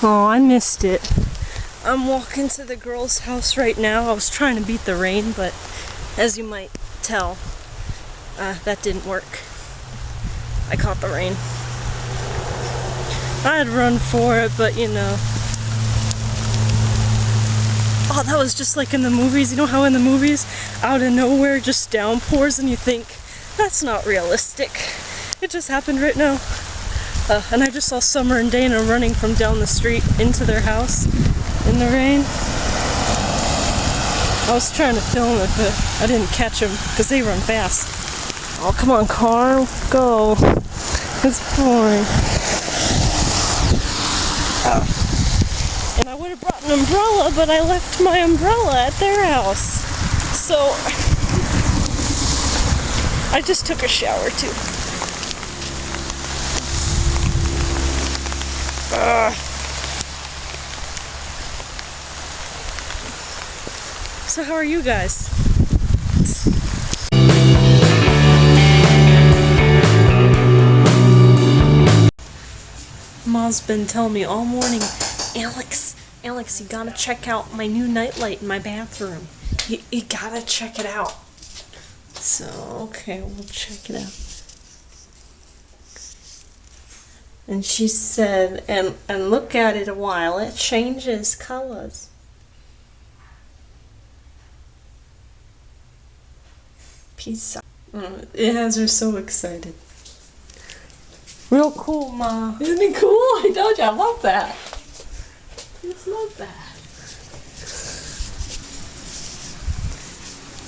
Oh, I missed it. I'm walking to the girl's house right now. I was trying to beat the rain, but as you might tell, that didn't work. I caught the rain. I'd run for it, but you know. Oh, that was just like in the movies. You know how in the movies, out of nowhere, just downpours and you think, that's not realistic. It just happened right now. And I just saw Summer and Dana running from down the street into their house in the rain. I was trying to film it, but I didn't catch them because they run fast. Oh, come on, car, go. It's boring. And I would have brought an umbrella, but I left my umbrella at their house. So I just took a shower too. So how are you guys? Ma's been telling me all morning, Alex, you gotta check out my new nightlight in my bathroom. You gotta check it out. So, okay, we'll check it out. And she said, and look at it a while, it changes colors. Peace out. It has her so excited. Real cool, Ma. Isn't it cool? I told you, I love that. I just love that.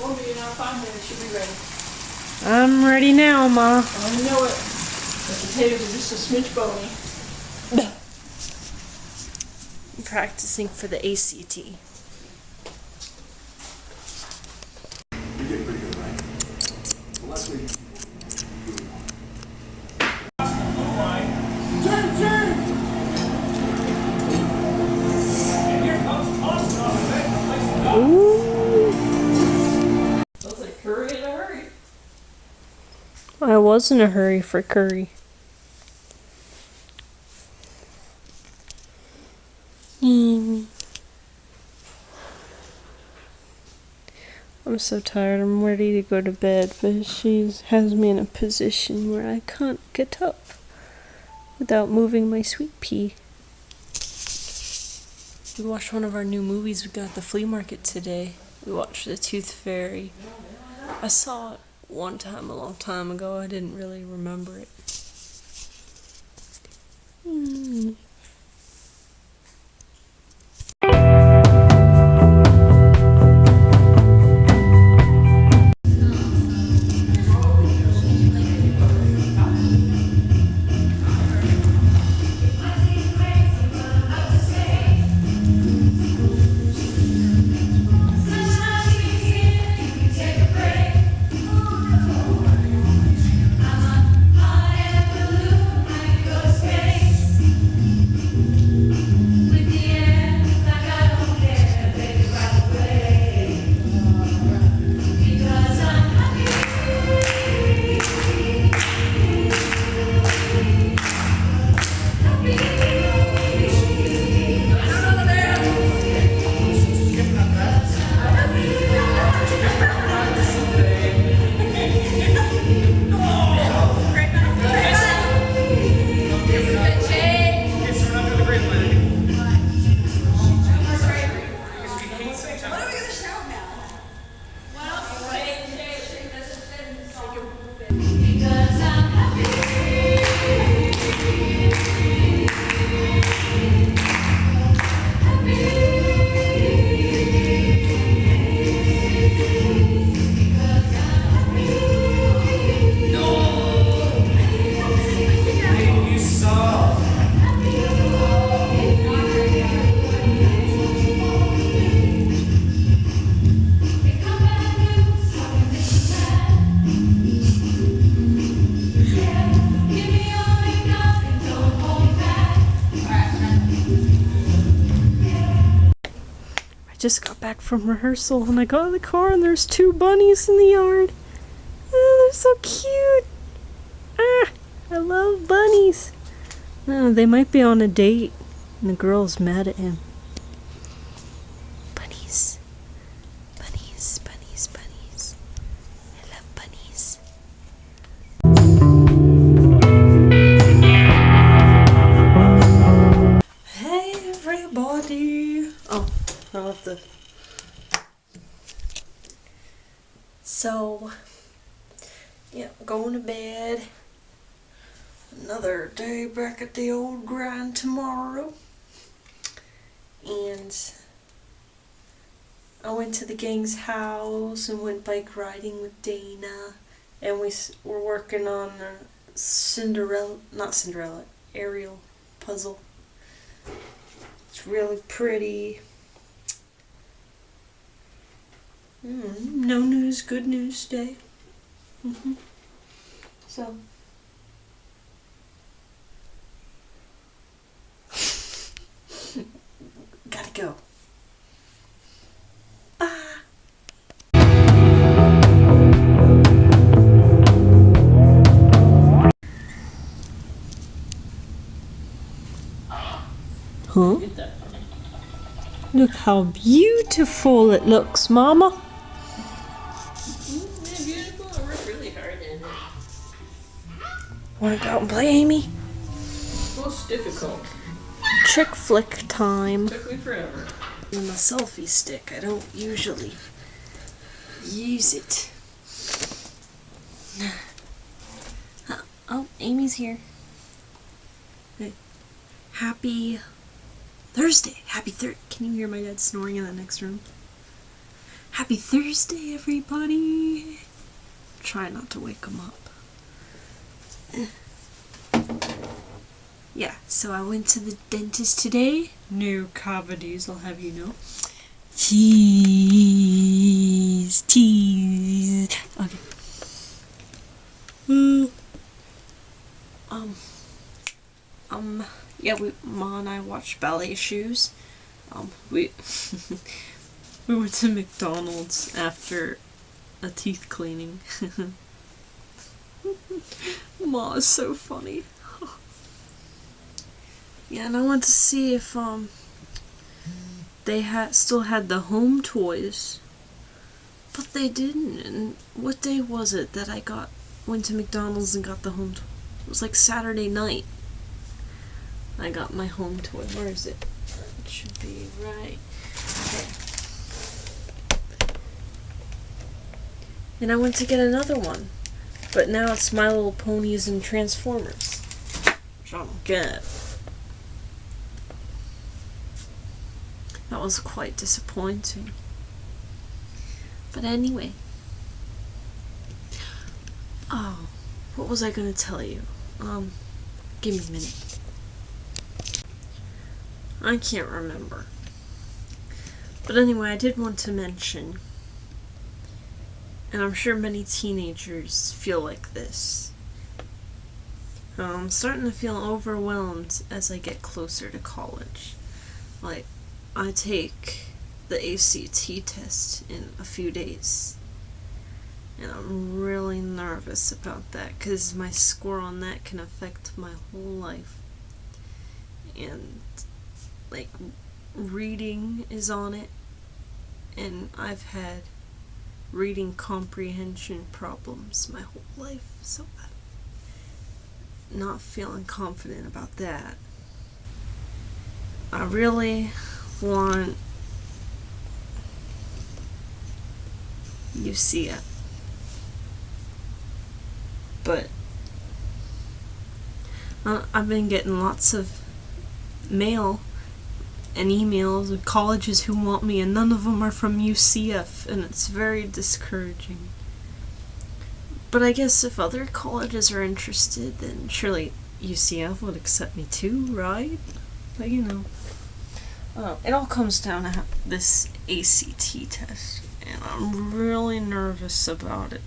Won't be in about 5 minutes, she'll be ready. I'm ready now, Ma. I know it. The potatoes are just a smidge bony. I'm practicing for the ACT. You get pretty good, right? Well, last week. Looks like curry in a hurry. I was in a hurry for curry. I'm so tired. I'm ready to go to bed, but she has me in a position where I can't get up without moving my sweet pea. We watched one of our new movies we got at the flea market today. We watched The Tooth Fairy. I saw it one time a long time ago. I didn't really remember it. Just got back from rehearsal and I got in the car and there's 2 bunnies in the yard. Oh, they're so cute. Ah, I love bunnies. Oh, they might be on a date. And the girl's mad at him. Bunnies. Bunnies, bunnies, bunnies. I love bunnies. Hey everybody! Oh, I love the... So, yeah, going to bed. Another day back at the old grind tomorrow. And I went to the gang's house and went bike riding with Dana. And we were working on a Ariel puzzle. It's really pretty. No news, good news day. So. Gotta go. Bye. Huh? Look how beautiful it looks, Mama. Beautiful. I worked really hard in it. Wanna go out and play, Amy? Most difficult. Chick flick time. Took me forever. And my selfie stick, I don't usually use it. Oh, Amy's here. Hey. Happy Thursday. Can you hear my dad snoring in the next room? Happy Thursday, everybody. Try not to wake him up. Yeah, so I went to the dentist today. No cavities, I'll have you know. Cheese. Okay. Yeah, Ma and I watched Ballet Shoes. We we went to McDonald's after a teeth cleaning. Ma is so funny. Yeah, and I went to see if they still had the home toys, but they didn't. And what day was it that I went to McDonald's and got the home toy? It was like Saturday night. I got my home toy. Where is it? It should be right there. And I went to get another one, but now it's My Little Ponies and Transformers, which I don't get. That was quite disappointing. But anyway. Oh, what was I gonna tell you? Give me a minute. I can't remember. But anyway, I did want to mention, and I'm sure many teenagers feel like this. I'm starting to feel overwhelmed as I get closer to college. Like, I take the ACT test in a few days, and I'm really nervous about that because my score on that can affect my whole life. And like, reading is on it, and I've had reading comprehension problems my whole life, so I'm not feeling confident about that. I really want UCF, but I've been getting lots of mail and emails of colleges who want me, and none of them are from UCF, and it's very discouraging. But I guess if other colleges are interested, then surely UCF would accept me too, right? But you know, it all comes down to this ACT test, and I'm really nervous about it.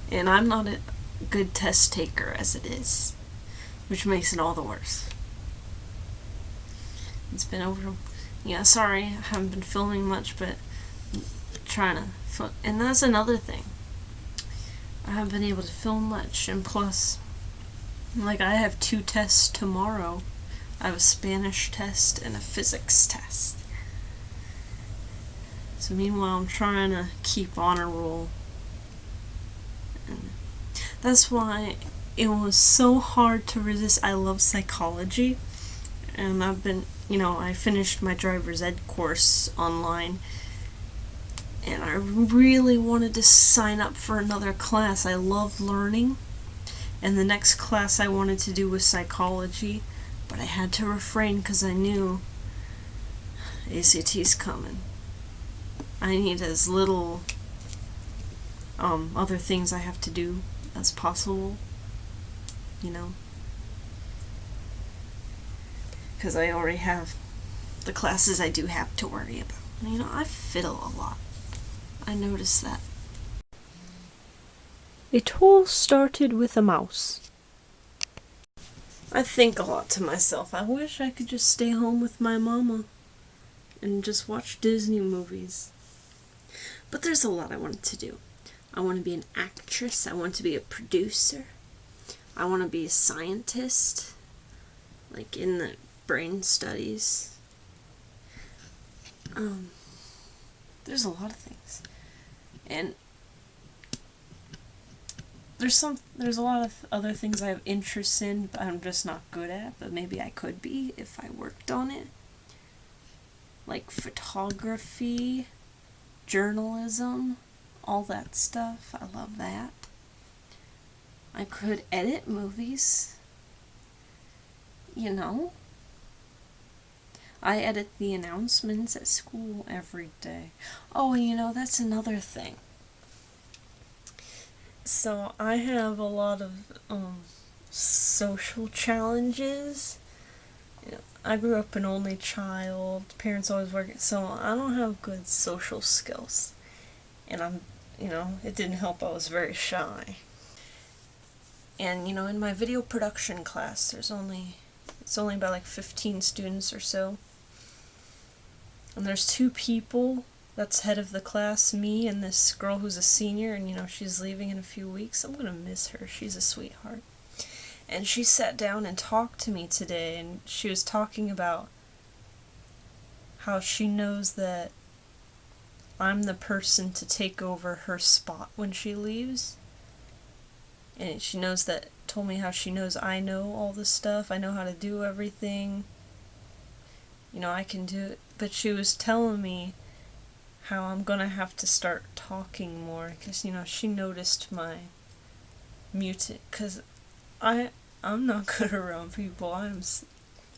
And I'm not a good test taker as it is, which makes it all the worse. It's been over. Yeah, sorry, I haven't been filming much, but I'm trying to film. And that's another thing. I haven't been able to film much, and plus, like, I have 2 tests tomorrow. I have a Spanish test and a physics test. So meanwhile, I'm trying to keep honor roll. And that's why it was so hard to resist. I love psychology, and I've been, I finished my driver's ed course online, and I really wanted to sign up for another class. I love learning, and the next class I wanted to do was psychology, but I had to refrain because I knew ACT's coming. I need as little other things I have to do as possible, because I already have the classes I do have to worry about. I fiddle a lot. I noticed that. It all started with a mouse. I think a lot to myself. I wish I could just stay home with my mama and just watch Disney movies. But there's a lot I wanted to do. I want to be an actress. I want to be a producer. I want to be a scientist, like in the brain studies. There's a lot of things. And there's a lot of other things I have interest in, but I'm just not good at, but maybe I could be if I worked on it. Like photography, journalism, all that stuff. I love that. I could edit movies. I edit the announcements at school every day. Oh, that's another thing. So I have a lot of social challenges. I grew up an only child. Parents always working, so I don't have good social skills. And it didn't help. I was very shy. And in my video production class, it's only about like 15 students or so. And there's 2 people that's head of the class, me and this girl who's a senior, and she's leaving in a few weeks. I'm gonna miss her. She's a sweetheart. And she sat down and talked to me today, and she was talking about how she knows that I'm the person to take over her spot when she leaves. And she told me how she knows I know all the stuff. I know how to do everything. I can do it. But she was telling me how I'm gonna have to start talking more, because, she noticed my muted, because I'm not good around people.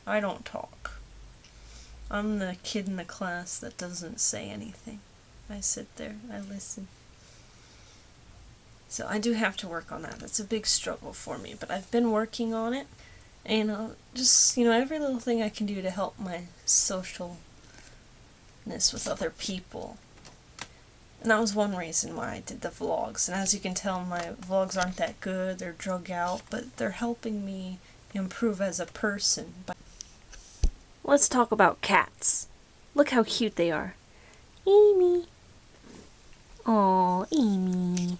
I don't talk. I'm the kid in the class that doesn't say anything. I sit there, I listen. So I do have to work on that. That's a big struggle for me, but I've been working on it. And just, every little thing I can do to help my socialness with other people. And that was one reason why I did the vlogs. And as you can tell, my vlogs aren't that good. They're drug out, but they're helping me improve as a person. Let's talk about cats. Look how cute they are. Amy. Oh, Amy.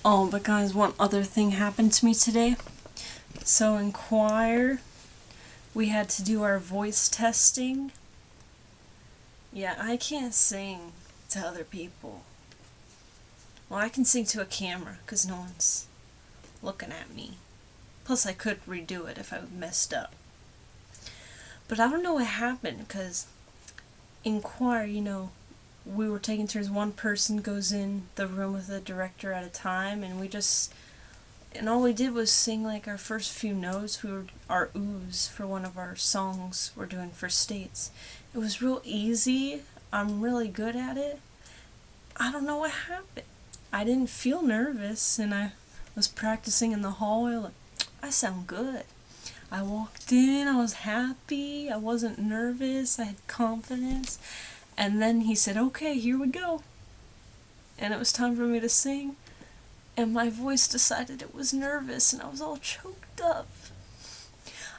Oh, but guys, one other thing happened to me today. So in choir, we had to do our voice testing. Yeah, I can't sing to other people. Well, I can sing to a camera, because no one's looking at me. Plus, I could redo it if I messed up. But I don't know what happened, because in choir, we were taking turns. One person goes in the room with the director at a time, and all we did was sing like our first few notes. Our oohs for one of our songs we're doing for States. It was real easy. I'm really good at it. I don't know what happened. I didn't feel nervous, and I was practicing in the hallway. Like, I sound good. I walked in, I was happy, I wasn't nervous, I had confidence. And then he said, okay, here we go. And it was time for me to sing. And my voice decided it was nervous, and I was all choked up.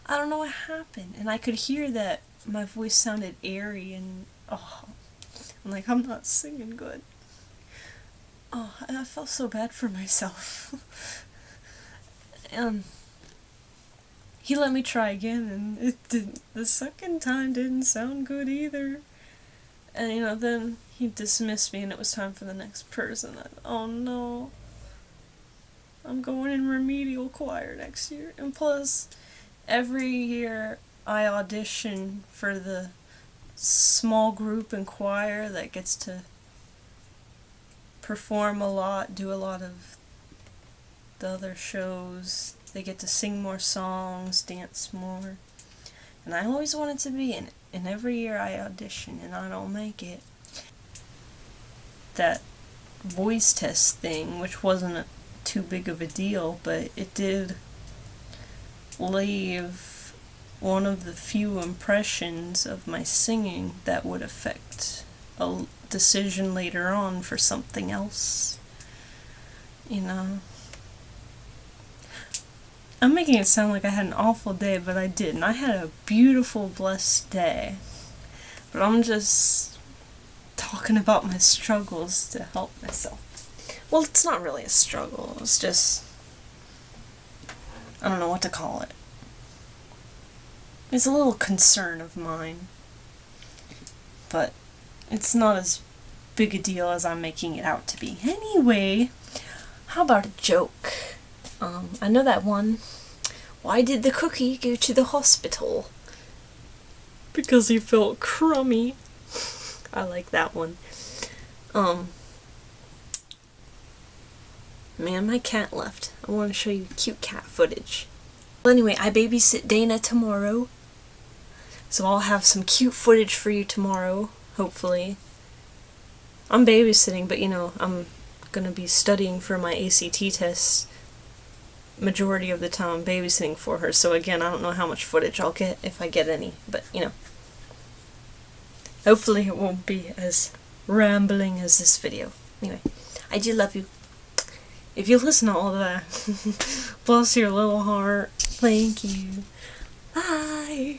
I don't know what happened. And I could hear that my voice sounded airy, and I'm like, I'm not singing good. Oh, I felt so bad for myself. he let me try again, and it didn't. The second time didn't sound good either. And you know, then he dismissed me, and it was time for the next person. Oh no. I'm going in remedial choir next year. And plus, every year I audition for the small group in choir that gets to perform a lot, do a lot of the other shows. They get to sing more songs, dance more. And I always wanted to be in it. And every year I audition and I don't make it. That voice test thing, which wasn't too big of a deal, but it did leave one of the few impressions of my singing that would affect a decision later on for something else. You know? I'm making it sound like I had an awful day, but I didn't. I had a beautiful, blessed day. But I'm just talking about my struggles to help myself. Well, it's not really a struggle. It's just, I don't know what to call it. It's a little concern of mine. But it's not as big a deal as I'm making it out to be. Anyway, how about a joke? I know that one. Why did the cookie go to the hospital? Because he felt crummy. I like that one. Man, my cat left. I want to show you cute cat footage. Well, anyway, I babysit Dana tomorrow. So I'll have some cute footage for you tomorrow, hopefully. I'm babysitting, but you know, I'm gonna be studying for my ACT test majority of the time. I'm babysitting for her, so again, I don't know how much footage I'll get, if I get any, but you know. Hopefully it won't be as rambling as this video. Anyway, I do love you. If you listen to all that, bless your little heart. Thank you. Bye.